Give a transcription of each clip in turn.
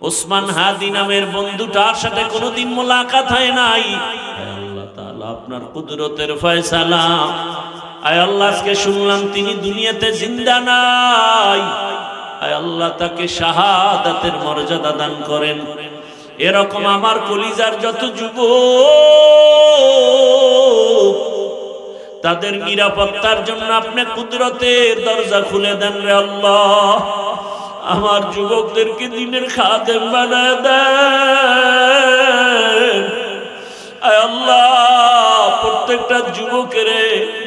ওসমান হাদি নামের বন্ধুটার সাথে কোনোদিন মোলাকাত হয় নাই। আল্লাহ তাআলা আপনার কুদরতের ফয়সালা, আয় আল্লাহ আজকে শুনলাম তিনি দুনিয়াতে জিন্দা নাই। আয় আল্লাহ তাকে শাহাদাতের মর্যাদা দান করেন। এরকম আমার কলিজার যত যুবক, তাদের নিরাপত্তার জন্য আপনি কুদরতের দরজা খুলে দেন রে আল্লাহ। আমার যুবকদেরকে দিনের খাদেম বানায় দেন। আয় আল্লাহ প্রত্যেকটা যুবকের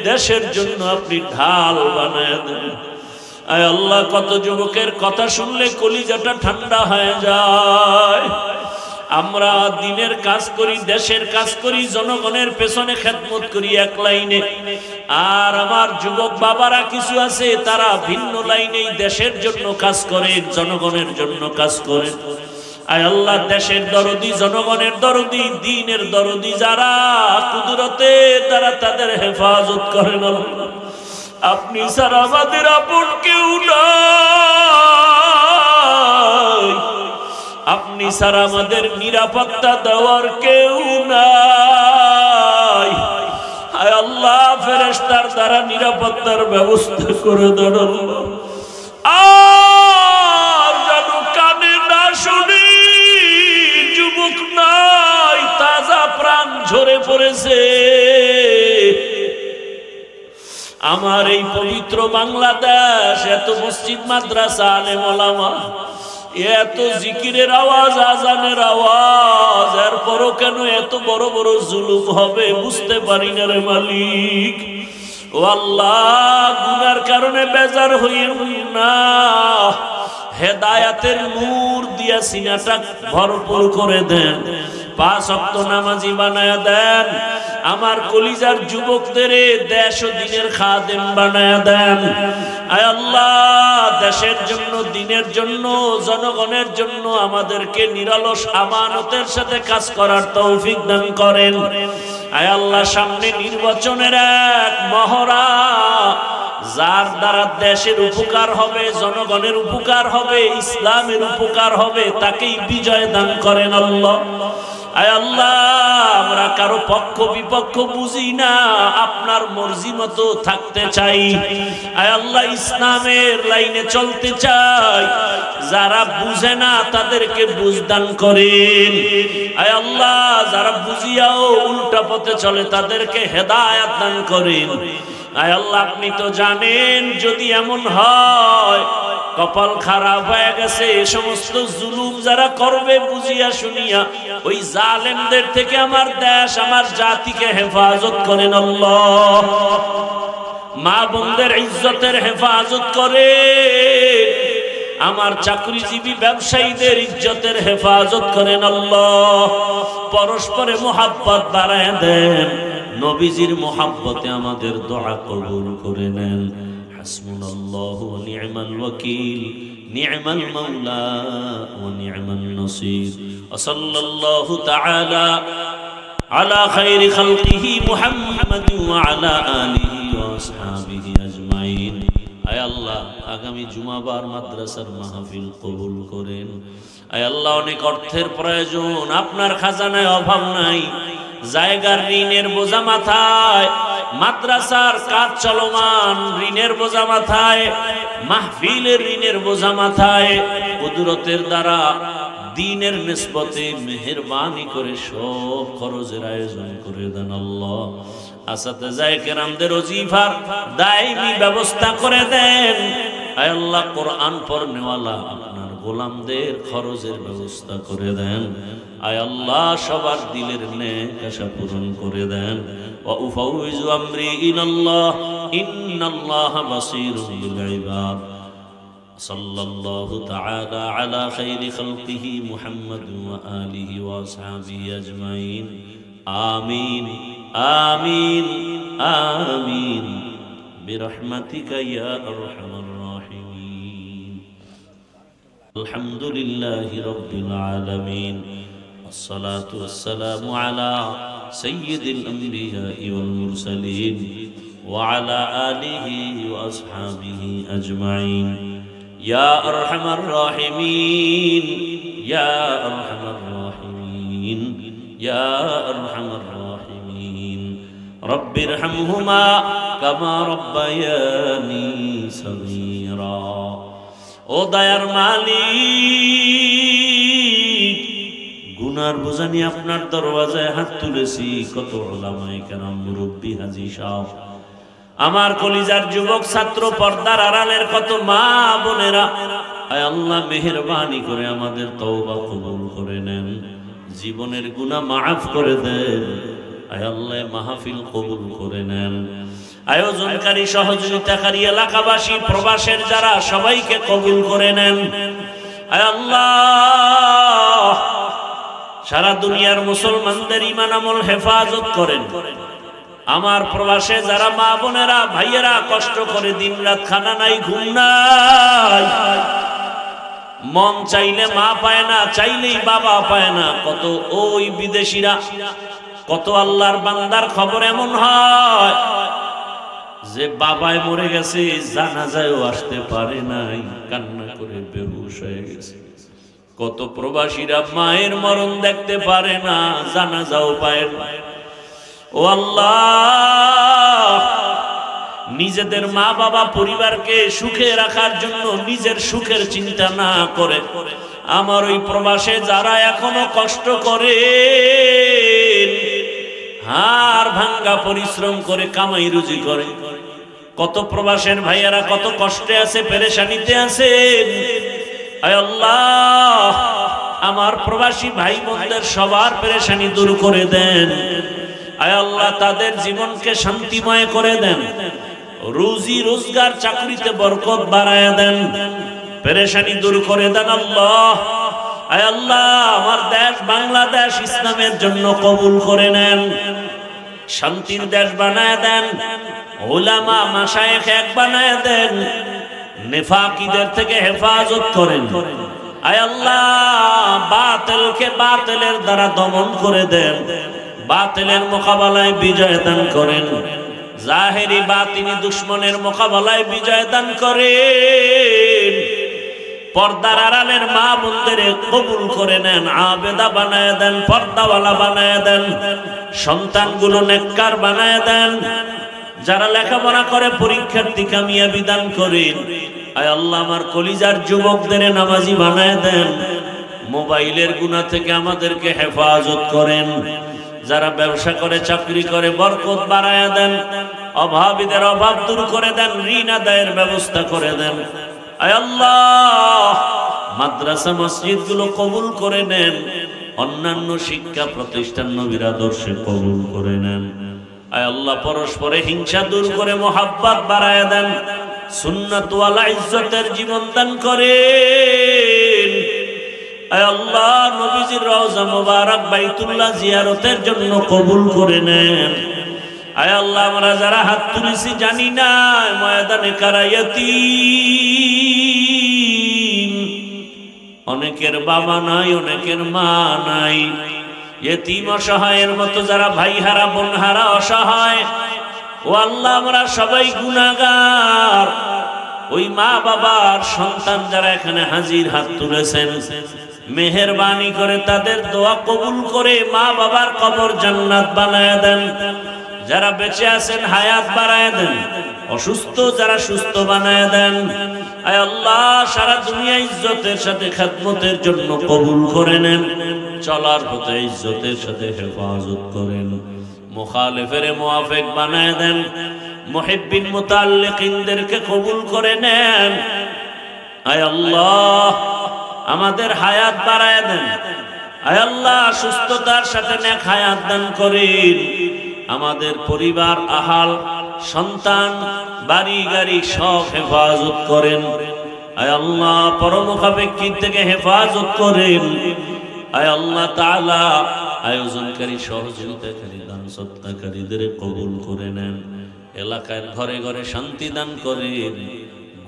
দেশের জন্য আপনি ঢাল বানায় দেন। আয় আল্লাহ কত যুবকের কথা শুনলে কলিজাটা ঠান্ডা হয়ে যায়। আমরা দিনের কাজ করি, দেশের কাজ করি, জনগণের পেছনে খেদমত করি এক লাইনে, আর আমার যুবক বাবারা কিছু আছে তারা ভিন্ন লাইনেই দেশের জন্য কাজ করে, জনগণের জন্য কাজ করে। আয় আল্লাহ দেশের দরদি, জনগণের দরদি, দ্বীনের দরদি যারা, কুদরতে তারা তাদের হেফাজত করেন। আপনি ছাড়া আমাদের আপন কেউ নাই, আপনি ছাড়া আমাদের নিরাপত্তা দেওয়ার কেউ নাই। আয় আল্লাহ ফেরেশতার দ্বারা নিরাপত্তার ব্যবস্থা করে দেন। আর যেন কানে না শুনি, যুবক নাই, তাজা প্রাণ ঝরে পড়েছে। আমার এই পবিত্র বাংলাদেশ, এত মসজিদ মাদ্রাসা, আলেম ওলামা, এত জিকিরের আওয়াজ, আজানের আওয়াজ, এরপরও কেন এত বড় বড় জুলুম হবে বুঝতে পারি না রে মালিক। ও আল্লাহ গুনার কারণে বেজার হইয়েন না, হেদায়াতের নূর দিয়া সিনাটা ভরপুর করে দেন, 5 ওয়াক্ত নামাজি বানায়া দেন। আমার কলিজার যুবকদের দেশ ও দিনের খাদেম বানায়া দেন। আয় আল্লাহ দেশের জন্য, দিনের জন্য, জনগণের জন্য আমাদেরকে নিরলস আমানতের সাথে কাজ করার তৌফিক দান করেন। আয় আল্লাহ সামনে নির্বাচনের এক মহড়া, যার দ্বারা দেশের উপকার হবে, জনগণের উপকার হবে, ইসলামের উপকার হবে, তাকেই বিজয় দান করেন আল্লাহ। আয় আল্লাহ আমরা কারো পক্ষ বিপক্ষ বুঝি না, আপনার মর্জি মতো থাকতে চাই। আয় আল্লাহ ইসলামের লাইনে চলতে চাই, যারা বুঝে না তাদেরকে বুঝদান করেন। আয় আল্লাহ যারা বুঝিয়াও উল্টা পথে চলে তাদেরকে হেদায়েত দান করেন। আয় আল্লাহ আপনি তো জানেন, যদি এমন হয় কপাল খারাপ হয়ে গেছে, এই সমস্ত জুলুম যারা করবে বুঝিয়া শুনিয়া, ওই জালেমদের থেকে আমার দেশ, আমার জাতিকে হেফাজত করেন আল্লাহ। মা বোনদের ইজ্জতের হেফাজত করে, আমার চাকরিজীবী ব্যবসায়ীদের ইজ্জতের হেফাজত করেন আল্লাহ। পরস্পরে মুহাব্বত বাড়ায় দেন, নবীজির মুহাব্বতে আমাদের দোয়া কবুল করে নেন। হাসবুনাল্লাহু ওয়া নি'মাল ওয়াকিল, নি'মাল মাওলা ওয়া নি'মান নাসির। ওয়া সাল্লাল্লাহু তাআলা আলা খায়রি খালকিহি মুহাম্মাদ ওয়া আলা আলিহি ওয়া আসহাবিহি আজমাইন। আয় আল্লাহ আগামী জুমাবার মাদ্রাসার মাহফিল কবুল করেন। আয় আল্লাহ অনেক অর্থের প্রয়োজন, আপনার খাজানায় অভাব নাই। জায়গার ঋণের বোঝা মাথায়, মাদ্রাসার কাজ চলমান, ঋণের বোঝা মাথায়, মাহফিলের ঋণের বোঝা মাথায়, কুদরতের দ্বারা দ্বীনের নিসবতে মেহেরবানি করে সব খরচের আয়োজন করে দেন আল্লাহ। আসাতেজায়ে কেরামদের ওজিফার দায়মি ব্যবস্থা করে দেন। আয় আল্লাহ কোরআন পড়নেওয়ালা আপনার গোলামদের খরচের ব্যবস্থা করে দেন। আয় আল্লাহ সবার দিলের নেক আশা পূরণ করে দেন। ওয়া উফাউযু আমরি ইলাল্লাহ, ইন্নাল্লাহা বাসীরুম বিল ইবাদ। সাল্লাল্লাহু তাআলা আলা খায়রি খালকিহি মুহাম্মাদ ওয়া আলিহি ওয়া আসহাবিহি আজমাইন। আমিন আমিন আমিন বিরহমাতিকা ইয়া আরহামার রাহিমিন। আলহামদুলিল্লাহি রাব্বিল আলামিন। والصلاة والسلام على سيد الأنبياء والمرسلين وعلى آله وأصحابه أجمعين. يا أرحم الراحمين ইয়া আরহামার রাহিমিন, ইয়া আরহামার রাহিমিন। রব্বিরহামহুমা কামা রব্বায়ানি সগীরা। ও দয়ার মালিক, গুনার বোঝা নিয়ে আপনার দরওয়াজায় হাত তুলেছি। কত উলামায়ে কেরাম, মুরব্বী, হাজী সাহেব, আমার কলিজার যুবক ছাত্র, পর্দার আড়ালের কত মা বোনেরা, আয় আল্লাহ মেহেরবানি করে আমাদের তওবা কবুল করে নেন, জীবনের গুনাহ মাফ করে দেন। আয় আল্লাহ মাহফিল কবুল করে নেন। আয়োজনকারী, সহযোগিতাকারী, এলাকাবাসী, প্রবাসের যারা, সবাইকে কবুল করে নেন। আয় আল্লাহ সারা দুনিয়ার মুসলমানদের ঈমান আমল হেফাজত করেন। আমার প্রবাসে যারা মা বোনেরা, ভাইয়েরা কষ্ট করে দিনরাত খানা নাই, ঘুম নাই, মন চাইলে মা পায় না, চাইলেই বাবা পায় না। কত ওই বিদেশিরা, কত আল্লাহর বান্দার খবর এমন হয় যে বাবায় মরে গেছে, জানাজায়ও আসতে পারে নাই, কান্না করে বেহুশ হয়ে গেছে। কত প্রবাসীরা মায়ের মরণ দেখতে পারে না, জানাজাও পায় না। ও আল্লাহ, নিজেদের মা বাবা পরিবারকে সুখে রাখার জন্য নিজের সুখের চিন্তা না করে আমার ওই প্রবাসে যারা এখনো কষ্ট করে, হাড় ভাঙ্গা পরিশ্রম করে কামাই রুজি করে, কত প্রবাসের ভাইয়েরা কত কষ্টে আছে, পেরেশানিতে আছে। আয় আল্লাহ আমার প্রবাসী ভাই বোনদের সবার পেরেশানি দূর করে দেন। আয় আল্লাহ তাদের জীবনকে শান্তিময় করে দেন, রুজি রোজগার চাকরিতে বরকত বাড়ায় দেন, পেরেশানি দূর করে দেন। আল্লাহ আয় আল্লাহ আমার দেশ বাংলাদেশ ইসলামের জন্য কবুল করে নেন, শান্তির দেশ বানায় দেন, উলামা মাশায়েখ এক বানায় দেন, নেফাকিদের থেকে হেফাজত করেন। আয় আল্লাহ বাতিলকে বাতিলের দ্বারা দমন করে দেন, বাতিলের মোকাবেলায় বিজয় দান করেন, জাহেরি বাতিনি দুশমনের মোকাবেলায় বিজয় দান করেন। পর্দার আড়ালের মা বোনদের কবুল করে নেন, আবেদা বানায় দেন, পর্দাওয়ালা বানায় দেন, সন্তানগুলো নেককার বানায় দেন, যারা লেখাপড়া করে পরীক্ষার্থী কামিয়াবি দান করেন। আয় আল্লাহ আমার কলিজার যুবকদের নামাজি বানায় দেন, মোবাইলের গুনাহ থেকে আমাদেরকে হেফাজত করেন। যারা ব্যবসা করে, চাকরি করে, বরকত বাড়ায় দেন, অভাবীদের অভাব দূর করে দেন, ঋণ আদায়ের ব্যবস্থা করে দেন। আয় আল্লাহ মাদ্রাসা মসজিদ গুলো কবুল করে নেন, অন্যান্য শিক্ষা প্রতিষ্ঠান নবীর আদর্শে কবুল করে নেন। আয় আল্লাহ পরস্পরে হিংসা দূর করে মোহাব্বত বাড়ায় দেন, সুন্নাত ওয়ালা ইজ্জতের জীবন দান করেন। আয় আল্লাহ নবীজির রওজা মুবারক বাইতুল্লাহ জিয়ারতের জন্য কবুল করে নেন। আয় আল্লাহ আমরা যারা হাত তুলেছি জানি না ময়দানে কারা ইয়তীম, অনেকের বাবা নাই, অনেকের মা নাই, ইয়তীম অসহায়ের মতো যারা ভাই হারা, বোন হারা, অসহায়, ও আল্লাহ আমরা সবাই গুনাহগার। ওই মা বাবার সন্তান যারা এখানে হাজির হাত তুলেছেন, মেহেরবানি করে তাদের দোয়া কবুল করে মা বাবার কবর জান্নাত বানায় দেন। যারা বেঁচে আছেন হায়াত বাড়ায় দেন, অসুস্থ যারা সুস্থ বানায় দেন। আয় আল্লাহ সারা দুনিয়া ইজ্জতের সাথে খেদমতের জন্য কবুল করে নেন, চলার পথে ইজ্জতের সাথে হেফাজত করেন, মুখালিফের মুআফিক বানায় দেন, মুহিব্বিন মুতাআল্লিকিনদেরকে কবুল করে নেন। আয় আল্লাহ আমাদের হায়াত বাড়ায় দেন, আয় আল্লাহ সুস্থতার সাথে নেক হায়াত দান করেন। আমাদের পরিবার, আহাল, সন্তান, বাড়ি গাড়ি সব হেফাজত করেন। আয় আল্লাহ পরমুখাপেক্ষী থেকে হেফাজত করেন। আয় আল্লাহ তাআলা আয়োজনকারী, সহযোগিতাকারী, দান সত্তাকারীদের কবুল করে নেন, এলাকার ঘরে ঘরে শান্তি দান করেন,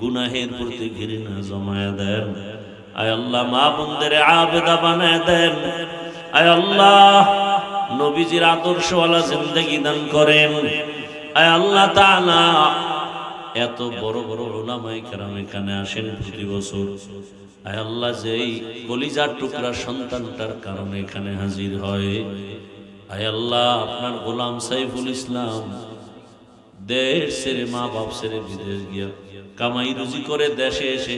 গুনাহের প্রতি ঘৃণা জমায় দেন। আয় আল্লাহ মা বোনদের আবেদা বানায় দেন। আয় আল্লাহ নবীজির আদর্শওয়ালা জিন্দেগি দান করেন। আয় আল্লাহ তাআলা এত বড় বড় উলামায়ে কেরাম এখানে আসেন প্রতি বছর। আয় আল্লাহ, যেই কলিজার টুকরা সন্তানটার কারণে এখানে হাজির হয়, আয় আল্লাহ আপনার গোলাম সাইফুল ইসলাম দেশ ছেড়ে, মা বাপ ছেড়ে বিদেশ গিয়া কামাই রুজি করে দেশে এসে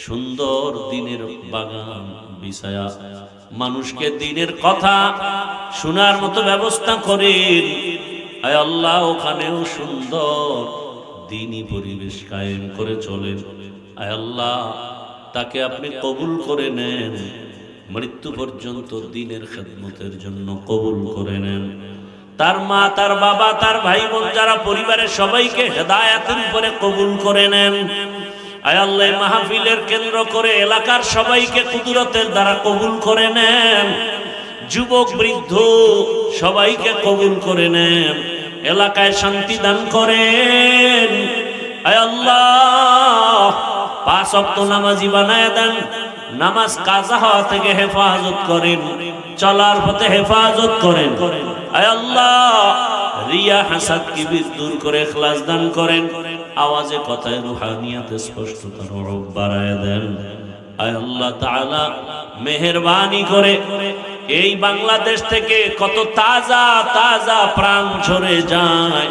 সুন্দর দিনের বাগান বিছায়া মানুষকে দিনের কথা শোনার মতো ব্যবস্থা করেন। আয় আল্লাহ, ওখানেও সুন্দর দ্বীনি পরিবেশ কায়েম করে চলেন। আয় আল্লাহ, তাকে আপনি কবুল করে নেন, মৃত্যু পর্যন্ত দ্বীনের খেদমতের জন্য কবুল করে নেন। তার মা, তার বাবা, তার ভাই বোন যারা পরিবারের সবাইকে হেদায়েতের উপরে কবুল করে নেন। আয় আল্লাহ, মাহফিলের কেন্দ্র করে এলাকার সবাইকে কুদরতের দ্বারা কবুল করে নেন। যুবক বৃদ্ধ সবাইকে কবুল করে নেন, এলাকায় শান্তি দান করেন। আয় আল্লাহ, 5 ওয়াক্ত নামাজি বানায় দেন, নামাজ কাজা হওয়া থেকে হেফাজত করেন, চলার পথে হেফাজত করেন। আয় আল্লাহ, রিয়া হাসাদ কিবির দূর করে ইখলাস দান করেন, আওয়াজে কথায় রুহানিয়াতে স্পষ্টতা রূপ বাড়ায় দেন। আয় আল্লাহ তাআলা, মেহেরবানি করে এই বাংলাদেশ থেকে কত তাজা তাজা প্রাণ ঝরে যায়